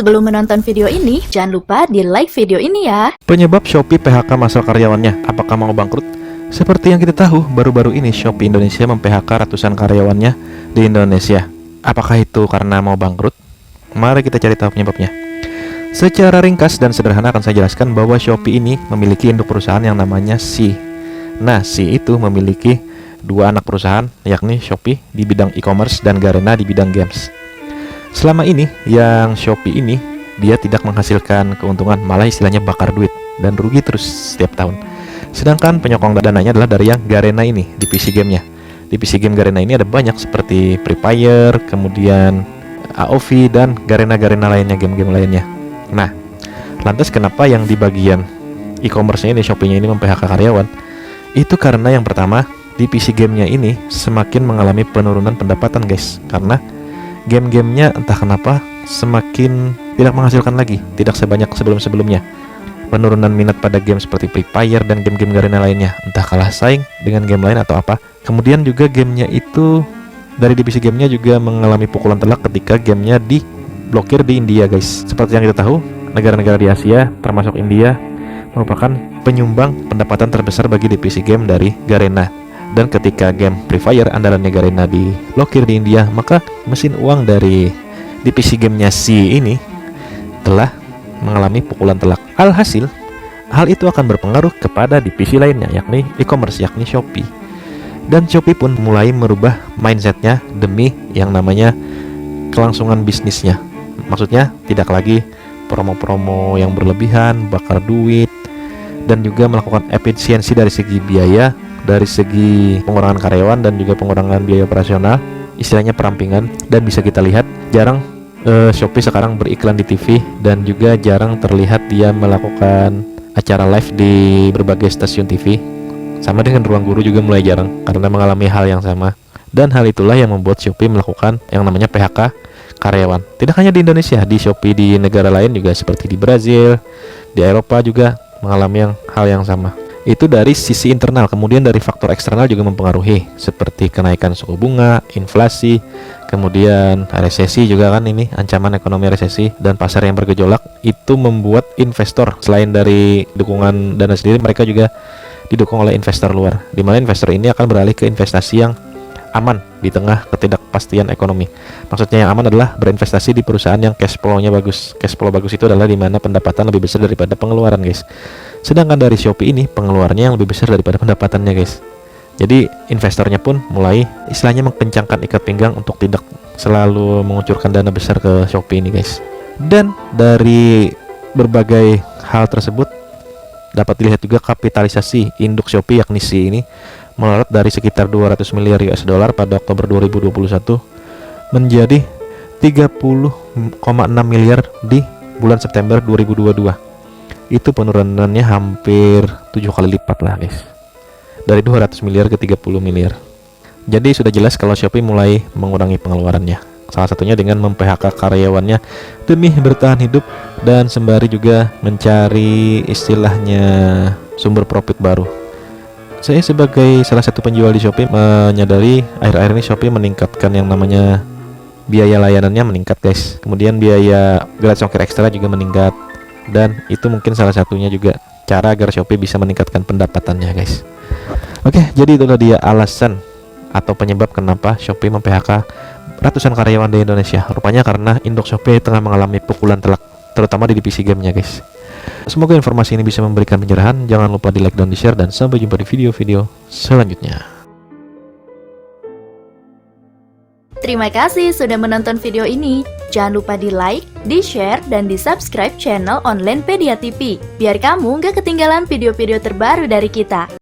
Sebelum menonton video ini, jangan lupa di like video ini ya. Penyebab Shopee PHK massal karyawannya, apakah mau bangkrut? Seperti yang kita tahu, baru-baru ini Shopee Indonesia mem-PHK ratusan karyawannya di Indonesia. Apakah itu karena mau bangkrut? Mari kita cari tahu penyebabnya. Secara ringkas dan sederhana akan saya jelaskan bahwa Shopee ini memiliki induk perusahaan yang namanya Sea. Nah, Sea itu memiliki dua anak perusahaan, yakni Shopee di bidang e-commerce dan Garena di bidang games. Selama ini, yang Shopee ini, dia tidak menghasilkan keuntungan, malah istilahnya bakar duit dan rugi terus setiap tahun. Sedangkan penyokong dananya adalah dari yang Garena ini, di PC gamenya. Di PC game Garena ini ada banyak seperti Free Fire, kemudian AOV, dan Garena-Garena lainnya, game-game lainnya. Nah, lantas kenapa yang di bagian e-commerce-nya ini, Shopee-nya ini mem-PHK karyawan? Itu karena yang pertama, di PC gamenya ini semakin mengalami penurunan pendapatan guys. Karena game-gamenya entah kenapa semakin tidak menghasilkan lagi, tidak sebanyak sebelum-sebelumnya. Penurunan minat pada game seperti Free Fire dan game-game Garena lainnya, entah kalah saing dengan game lain atau apa. Kemudian juga gamenya itu, dari divisi gamenya juga mengalami pukulan telak ketika gamenya diblokir di India guys. Seperti yang kita tahu, negara-negara di Asia termasuk India merupakan penyumbang pendapatan terbesar bagi divisi game dari Garena. Dan ketika game Free Fire andalannya Garena diblokir di India, maka mesin uang dari divisi gamenya Sea ini telah mengalami pukulan telak. Alhasil, hal itu akan berpengaruh kepada divisi lainnya, yakni e-commerce, yakni Shopee. Dan Shopee pun mulai merubah mindsetnya demi yang namanya kelangsungan bisnisnya. Maksudnya tidak lagi promo-promo yang berlebihan, bakar duit, dan juga melakukan efisiensi dari segi biaya, dari segi pengurangan karyawan dan juga pengurangan biaya operasional, istilahnya perampingan. Dan bisa kita lihat jarang Shopee sekarang beriklan di TV, dan juga jarang terlihat dia melakukan acara live di berbagai stasiun TV. Sama dengan Ruang Guru juga mulai jarang karena mengalami hal yang sama. Dan hal itulah yang membuat Shopee melakukan yang namanya PHK karyawan. Tidak hanya di Indonesia, di Shopee di negara lain juga seperti di Brazil, di Eropa juga mengalami hal yang sama. Itu dari sisi internal. Kemudian dari faktor eksternal juga mempengaruhi, seperti kenaikan suku bunga, inflasi, kemudian resesi juga kan, ini ancaman ekonomi resesi dan pasar yang bergejolak. Itu membuat investor, selain dari dukungan dana sendiri, mereka juga didukung oleh investor luar, di mana investor ini akan beralih ke investasi yang aman di tengah ketidakpastian ekonomi. Maksudnya yang aman adalah berinvestasi di perusahaan yang cash flow-nya bagus. Cash flow bagus itu adalah di mana pendapatan lebih besar daripada pengeluaran guys. Sedangkan dari Shopee ini pengeluarannya yang lebih besar daripada pendapatannya guys. Jadi investornya pun mulai istilahnya mengkencangkan ikat pinggang untuk tidak selalu mengucurkan dana besar ke Shopee ini guys. Dan dari berbagai hal tersebut dapat dilihat juga kapitalisasi induk Shopee yakni Sea ini melorot dari sekitar 200 miliar US dollar pada Oktober 2021 menjadi 30,6 miliar di bulan September 2022. Itu penurunannya hampir 7 kali lipat lah guys, dari 200 miliar ke 30 miliar. Jadi sudah jelas kalau Shopee mulai mengurangi pengeluarannya, salah satunya dengan mem-PHK karyawannya demi bertahan hidup dan sembari juga mencari istilahnya sumber profit baru. Saya sebagai salah satu penjual di Shopee menyadari akhir-akhir ini Shopee meningkatkan yang namanya biaya layanannya meningkat guys. Kemudian biaya gratis ongkir ekstra juga meningkat. Dan itu mungkin salah satunya juga cara agar Shopee bisa meningkatkan pendapatannya guys. Oke, jadi itulah dia alasan atau penyebab kenapa Shopee mem-PHK ratusan karyawan di Indonesia. Rupanya karena induk Shopee tengah mengalami pukulan telak, terutama di divisi gamenya guys. Semoga informasi ini bisa memberikan pencerahan. Jangan lupa di like dan di share, dan sampai jumpa di video-video selanjutnya. Terima kasih sudah menonton video ini. Jangan lupa di like, di share, dan di subscribe channel Onlinepedia TV, biar kamu nggak ketinggalan video-video terbaru dari kita.